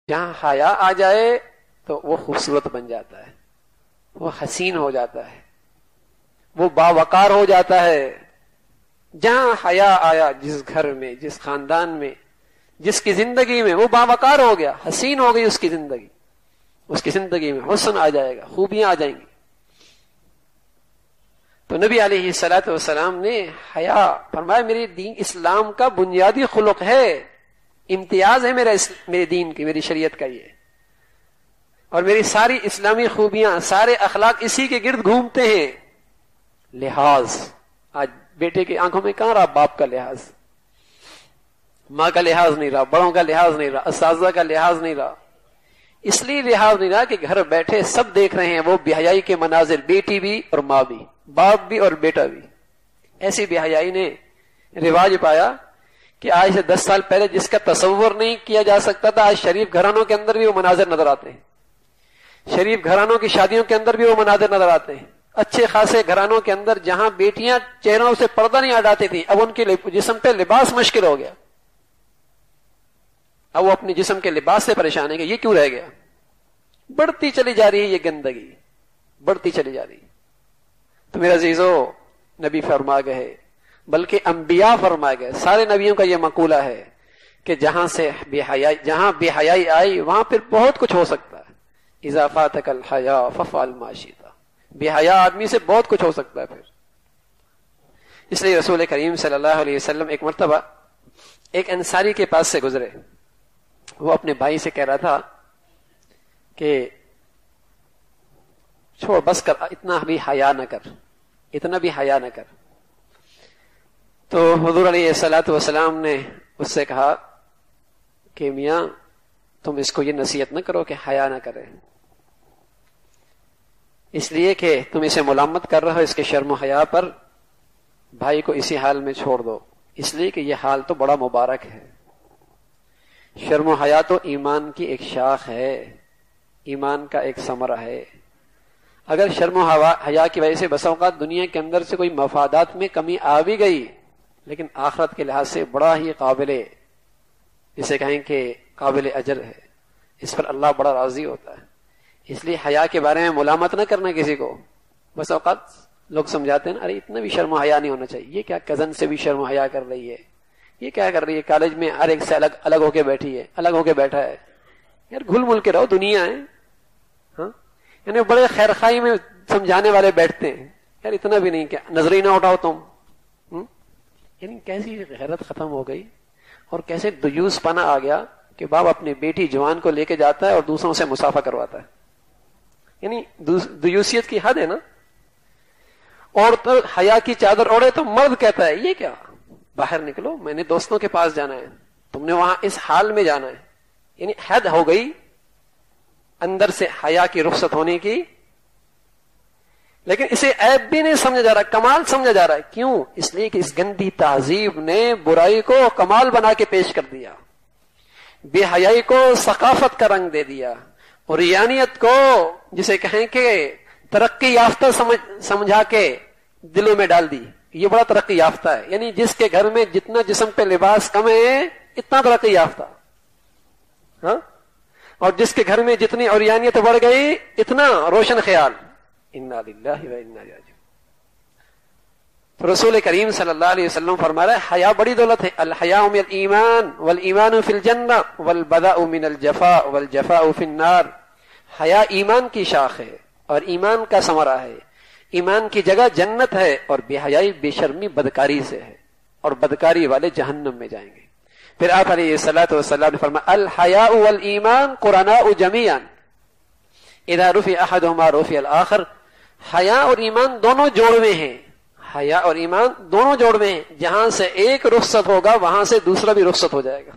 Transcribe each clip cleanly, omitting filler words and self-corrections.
جہاں حیا آ جائے تو وہ خوبصورت بن جاتا ہے، وہ حسین ہو جاتا ہے، وہ باوقار ہو جاتا ہے۔ جہاں حیا آیا، جس گھر میں، جس خاندان میں، جس کی زندگی میں، وہ باوقار ہو گیا، حسین ہو گئی اس کی زندگی، اس کی زندگی میں حسن آ جائے گا، خوبیاں آ جائیں گی۔ تو نبی علیہ الصلوۃ والسلام نے حیا فرمایا میری دین اسلام کا بنیادی خلق ہے، امتیاز ہے میرے دین کی، میری شریعت کا یہ، اور میری ساری اسلامی خوبیاں، سارے اخلاق اسی کے گرد گھومتے ہیں۔ لحاظ، آج بیٹے کی آنکھوں میں کہاں رہا باپ کا لحاظ؟ ماں کا لحاظ نہیں رہا، بڑوں کا لحاظ نہیں رہا، اساتذہ کا لحاظ نہیں رہا۔ اس لیے لحاظ نہیں رہا کہ گھر بیٹھے سب دیکھ رہے ہیں وہ بے حیائی کے مناظر، بیٹی بھی اور ماں بھی، باپ بھی اور بیٹا بھی۔ ایسی بے حیائی نے رواج پایا کہ آج سے 10 سال پہلے جس کا تصور نہیں کیا جا سکتا تھا، آج شریف گھرانوں کے اندر بھی وہ مناظر نظر آتے ہیں، شریف گھرانوں کی شادیوں کے اندر بھی وہ مناظر نظر آتے ہیں۔ اچھے خاصے گھرانوں کے اندر جہاں بیٹیاں چہروں سے پردہ نہیں ہٹاتی تھیں، اب ان کے جسم پہ لباس مشکل ہو گیا، اب وہ اپنے جسم کے لباس سے پریشان ہے کہ یہ کیوں رہ گیا۔ بڑھتی چلی جا رہی ہے یہ گندگی، بڑھتی چلی جا رہی۔ تو میرے عزیزو، نبی فرما گئے، بلکہ انبیاء فرما گئے، سارے نبیوں کا یہ مقولہ ہے کہ جہاں بے حیائی آئی وہاں پھر بہت کچھ ہو سکتا ہے۔ اذا فاتک الحیا فافعل ما شئت، بے حیا آدمی سے بہت کچھ ہو سکتا ہے۔ پھر اس لیے رسول کریم صلی اللہ علیہ وسلم ایک مرتبہ ایک انصاری کے پاس سے گزرے، وہ اپنے بھائی سے کہہ رہا تھا کہ چھوڑ بس کر، اتنا بھی حیا نہ کر، اتنا بھی حیا نہ کر۔ تو حضور علیہ الصلوۃ والسلام نے اس سے کہا کہ میاں تم اس کو یہ نصیحت نہ کرو کہ حیا نہ کرے، اس لیے کہ تم اسے ملامت کر رہے ہو اس کے شرم و حیا پر، بھائی کو اسی حال میں چھوڑ دو، اس لیے کہ یہ حال تو بڑا مبارک ہے۔ شرم و حیا تو ایمان کی ایک شاخ ہے، ایمان کا ایک ثمرہ ہے۔ اگر شرم و حیا کی وجہ سے بسا اوقات دنیا کے اندر سے کوئی مفادات میں کمی آ بھی گئی، لیکن آخرت کے لحاظ سے بڑا ہی قابل، جسے کہیں کہ قابل اجر ہے، اس پر اللہ بڑا راضی ہوتا ہے۔ اس لیے حیا کے بارے میں ملامت نہ کرنا کسی کو۔ بس اوقات لوگ سمجھاتے ہیں ارے اتنا بھی شرم و حیا نہیں ہونا چاہیے، یہ کیا کزن سے بھی شرم و حیا کر رہی ہے، یہ کیا کر رہی ہے، کالج میں ہر ایک سے الگ ہو کے بیٹھی ہے، الگ ہو کے بیٹھا ہے۔ یار گھل مل کے رہو، دنیا ہے۔ ہاں، یعنی بڑے خیر خائی میں سمجھانے والے بیٹھتے ہیں، یار اتنا بھی نہیں، کیا نظر ہی نہ اٹھاؤ تم۔ یعنی کیسی غیرت ختم ہو گئی اور کیسے دیوس پنا آ گیا کہ باپ اپنی بیٹی جوان کو لے کے جاتا ہے اور دوسروں سے مسافہ کرواتا ہے۔ یعنی دیوسیت کی حد ہے نا۔ اور تو حیا کی چادر اوڑے تو مرد کہتا ہے یہ کیا، باہر نکلو، میں نے دوستوں کے پاس جانا ہے، تم نے وہاں اس حال میں جانا ہے۔ یعنی حد ہو گئی اندر سے حیا کی رخصت ہونے کی، لیکن اسے عیب بھی نہیں سمجھا جا رہا، کمال سمجھا جا رہا ہے۔ کیوں؟ اس لیے کہ اس گندی تہذیب نے برائی کو کمال بنا کے پیش کر دیا، بے حیائی کو ثقافت کا رنگ دے دیا، اور ریانیت کو جسے کہیں کہ ترقی یافتہ سمجھا کے دلوں میں ڈال دی، یہ بڑا ترقی یافتہ ہے۔ یعنی جس کے گھر میں جتنا جسم پہ لباس کم ہے اتنا ترقی یافتہ، ہاں، اور جس کے گھر میں جتنی اوریانیت بڑھ گئی اتنا روشن خیال۔ انا للہ و انا الیہ راجعون۔ تو رسول کریم صلی اللہ علیہ وسلم فرما رہا ہے حیا بڑی دولت ہے، الحیاء من الایمان والایمان فی الجنہ والبذاء من الجفاء والجفاء فی النار۔ حیا ایمان کی شاخ ہے اور ایمان کا ثمرہ ہے، ایمان کی جگہ جنت ہے، اور بے حیائی بے شرمی بدکاری سے ہے، اور بدکاری والے جہنم میں جائیں گے۔ پھر آپ علیہ الصلوۃ والسلام نے فرمایا الحیاء والایمان قرناء جمیعا اذا رفع احدهما رفع الاخر۔ حیا اور ایمان دونوں جوڑوے ہیں، حیا اور ایمان دونوں جوڑوے ہیں، جہاں سے ایک رخصت ہوگا وہاں سے دوسرا بھی رخصت ہو جائے گا،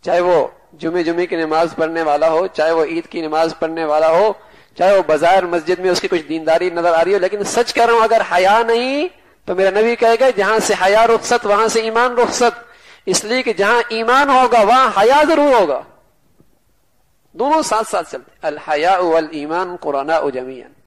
چاہے وہ جمعے کی نماز پڑھنے والا ہو، چاہے وہ عید کی نماز پڑھنے والا ہو، چاہے وہ بازار مسجد میں اس کی کچھ دینداری نظر آ رہی ہو، لیکن سچ کہہ رہا ہوں اگر حیا نہیں تو میرا نبی کہے گا جہاں سے حیا رخصت وہاں سے ایمان رخصت، اس لیے کہ جہاں ایمان ہوگا وہاں حیا ضرور ہوگا، دونوں ساتھ ساتھ چلتے۔ الحیاء والایمان قرناء جمیعا۔